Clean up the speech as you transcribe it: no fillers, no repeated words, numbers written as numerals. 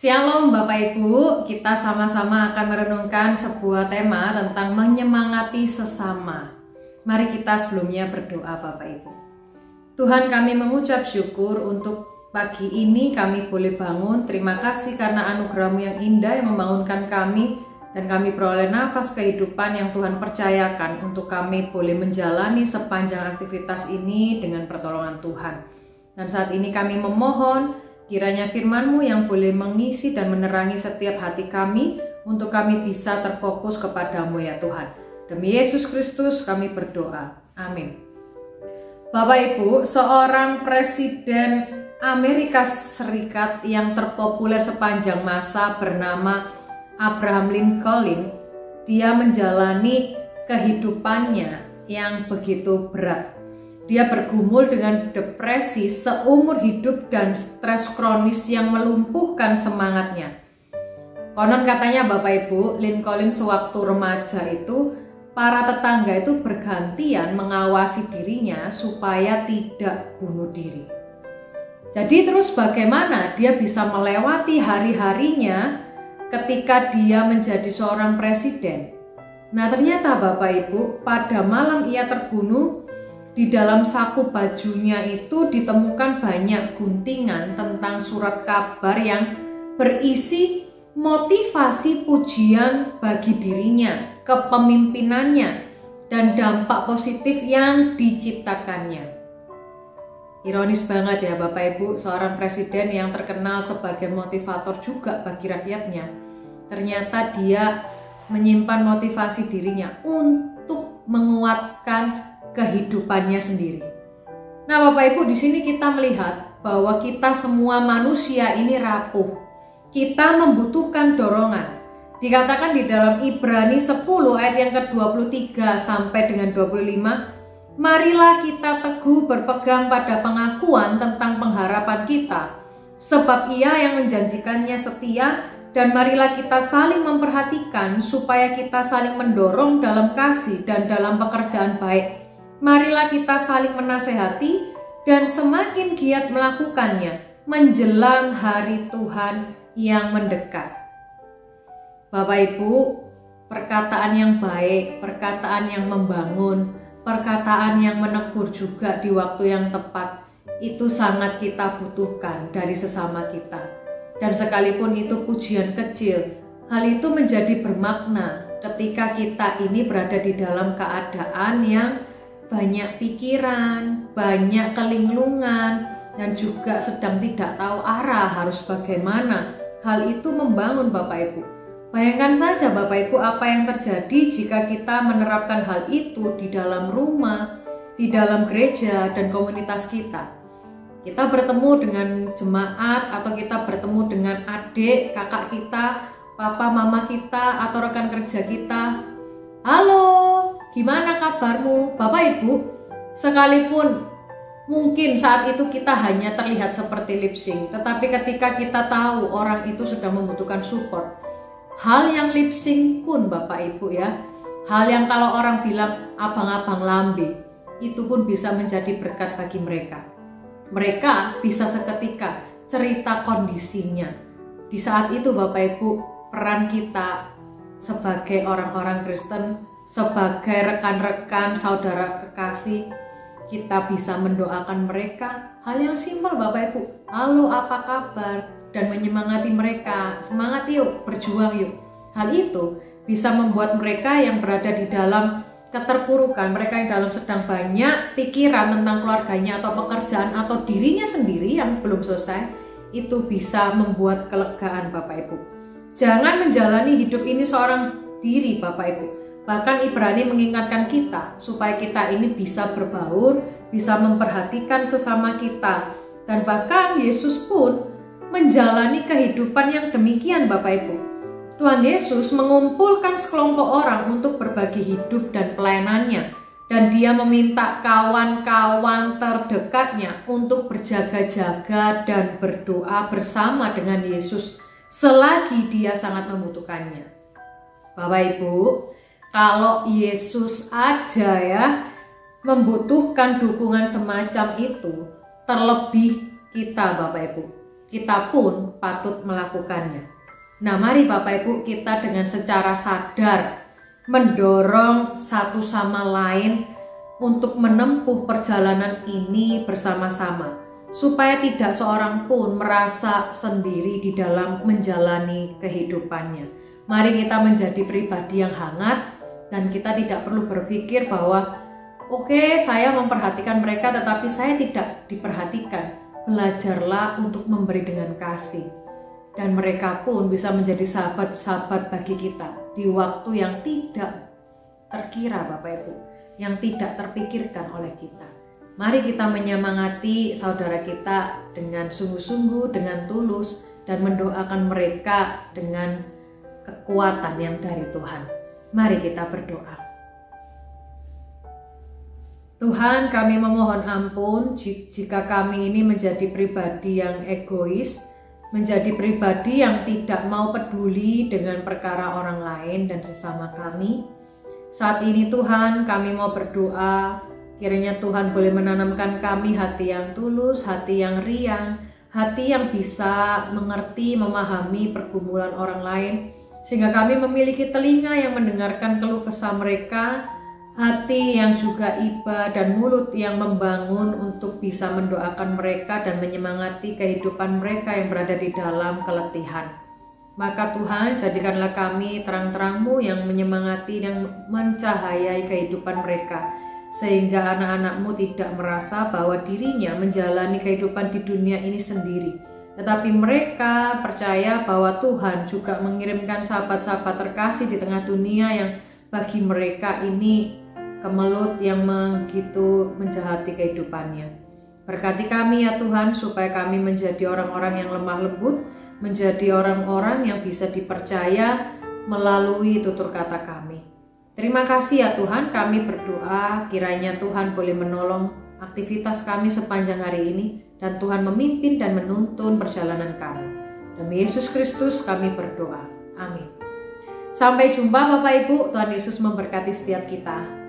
Shalom Bapak Ibu, kita sama-sama akan merenungkan sebuah tema tentang menyemangati sesama. Mari kita sebelumnya berdoa Bapak Ibu. Tuhan, kami mengucap syukur untuk pagi ini kami boleh bangun. Terima kasih karena anugerah-Mu yang indah yang membangunkan kami dan kami beroleh nafas kehidupan yang Tuhan percayakan untuk kami boleh menjalani sepanjang aktivitas ini dengan pertolongan Tuhan. Dan saat ini kami memohon kiranya firman-Mu yang boleh mengisi dan menerangi setiap hati kami untuk kami bisa terfokus kepadamu ya Tuhan. Demi Yesus Kristus kami berdoa. Amin. Bapak Ibu, seorang presiden Amerika Serikat yang terpopuler sepanjang masa bernama Abraham Lincoln, dia menjalani kehidupannya yang begitu berat. Dia bergumul dengan depresi seumur hidup dan stres kronis yang melumpuhkan semangatnya. Konon katanya Bapak Ibu, Lincoln sewaktu remaja itu, para tetangga itu bergantian mengawasi dirinya supaya tidak bunuh diri. Jadi terus bagaimana dia bisa melewati hari-harinya ketika dia menjadi seorang presiden? Nah ternyata Bapak Ibu, pada malam ia terbunuh, di dalam saku bajunya itu ditemukan banyak guntingan tentang surat kabar yang berisi motivasi pujian bagi dirinya, kepemimpinannya, dan dampak positif yang diciptakannya. Ironis banget ya Bapak Ibu, seorang presiden yang terkenal sebagai motivator juga bagi rakyatnya, ternyata dia menyimpan motivasi dirinya untuk menguatkan kehidupannya sendiri. Nah, Bapak Ibu, di sini kita melihat bahwa kita semua manusia ini rapuh. Kita membutuhkan dorongan. Dikatakan di dalam Ibrani 10 ayat yang ke-23 sampai dengan 25, marilah kita teguh berpegang pada pengakuan tentang pengharapan kita, sebab Ia yang menjanjikannya setia, dan marilah kita saling memperhatikan supaya kita saling mendorong dalam kasih dan dalam pekerjaan baik. Marilah kita saling menasehati dan semakin giat melakukannya menjelang hari Tuhan yang mendekat. Bapak Ibu, perkataan yang baik, perkataan yang membangun, perkataan yang menegur juga di waktu yang tepat, itu sangat kita butuhkan dari sesama kita. Dan sekalipun itu pujian kecil, hal itu menjadi bermakna ketika kita ini berada di dalam keadaan yang banyak pikiran, banyak kelinglungan, dan juga sedang tidak tahu arah harus bagaimana. Hal itu membangun Bapak Ibu. Bayangkan saja Bapak Ibu apa yang terjadi jika kita menerapkan hal itu di dalam rumah, di dalam gereja dan komunitas kita. Kita bertemu dengan jemaat atau kita bertemu dengan adik, kakak kita, papa, mama kita, atau rekan kerja kita. Halo, gimana kabarmu? Bapak Ibu, sekalipun mungkin saat itu kita hanya terlihat seperti lip sync, tetapi ketika kita tahu orang itu sudah membutuhkan support, hal yang lip sync pun Bapak Ibu ya, hal yang kalau orang bilang abang-abang lambe, itu pun bisa menjadi berkat bagi mereka. Mereka bisa seketika cerita kondisinya. Di saat itu Bapak Ibu, peran kita sebagai orang-orang Kristen, sebagai rekan-rekan, saudara kekasih, kita bisa mendoakan mereka. Hal yang simpel Bapak Ibu, halo apa kabar, dan menyemangati mereka. Semangat yuk, berjuang yuk. Hal itu bisa membuat mereka yang berada di dalam keterpurukan, mereka yang dalam sedang banyak pikiran tentang keluarganya atau pekerjaan atau dirinya sendiri yang belum selesai, itu bisa membuat kelegaan Bapak Ibu. Jangan menjalani hidup ini seorang diri Bapak Ibu. Bahkan Ibrani mengingatkan kita supaya kita ini bisa berbaur, bisa memperhatikan sesama kita. Dan bahkan Yesus pun menjalani kehidupan yang demikian Bapak Ibu. Tuhan Yesus mengumpulkan sekelompok orang untuk berbagi hidup dan pelayanannya. Dan dia meminta kawan-kawan terdekatnya untuk berjaga-jaga dan berdoa bersama dengan Yesus selagi dia sangat membutuhkannya. Bapak Ibu, kalau Yesus aja ya membutuhkan dukungan semacam itu, terlebih kita Bapak Ibu. kita pun patut melakukannya. Nah, mari Bapak Ibu kita dengan secara sadar mendorong satu sama lain untuk menempuh perjalanan ini bersama-sama, supaya tidak seorang pun merasa sendiri di dalam menjalani kehidupannya. Mari kita menjadi pribadi yang hangat dan kita tidak perlu berpikir bahwa oke, saya memperhatikan mereka tetapi saya tidak diperhatikan. Belajarlah untuk memberi dengan kasih. Dan mereka pun bisa menjadi sahabat-sahabat bagi kita di waktu yang tidak terkira Bapak Ibu, yang tidak terpikirkan oleh kita. Mari kita menyemangati saudara kita dengan sungguh-sungguh, dengan tulus, dan mendoakan mereka dengan kekuatan yang dari Tuhan. Mari kita berdoa. Tuhan, kami memohon ampun jika kami ini menjadi pribadi yang egois, menjadi pribadi yang tidak mau peduli dengan perkara orang lain dan sesama kami. Saat ini Tuhan, kami mau berdoa, kiranya Tuhan boleh menanamkan kami hati yang tulus, hati yang riang, hati yang bisa mengerti, memahami pergumulan orang lain, sehingga kami memiliki telinga yang mendengarkan keluh kesah mereka, hati yang juga iba dan mulut yang membangun untuk bisa mendoakan mereka dan menyemangati kehidupan mereka yang berada di dalam keletihan. Maka Tuhan, jadikanlah kami terang-terang-Mu yang menyemangati dan mencahayai kehidupan mereka, sehingga anak-anak-Mu tidak merasa bahwa dirinya menjalani kehidupan di dunia ini sendiri, tetapi mereka percaya bahwa Tuhan juga mengirimkan sahabat-sahabat terkasih di tengah dunia yang bagi mereka ini kemelut yang begitu menjahati kehidupannya. Berkati kami ya Tuhan, supaya kami menjadi orang-orang yang lemah lembut, menjadi orang-orang yang bisa dipercaya melalui tutur kata kami. Terima kasih ya Tuhan, kami berdoa kiranya Tuhan boleh menolong aktivitas kami sepanjang hari ini, dan Tuhan memimpin dan menuntun perjalanan kami. Demi Yesus Kristus kami berdoa. Amin. Sampai jumpa Bapak Ibu, Tuhan Yesus memberkati setiap kita.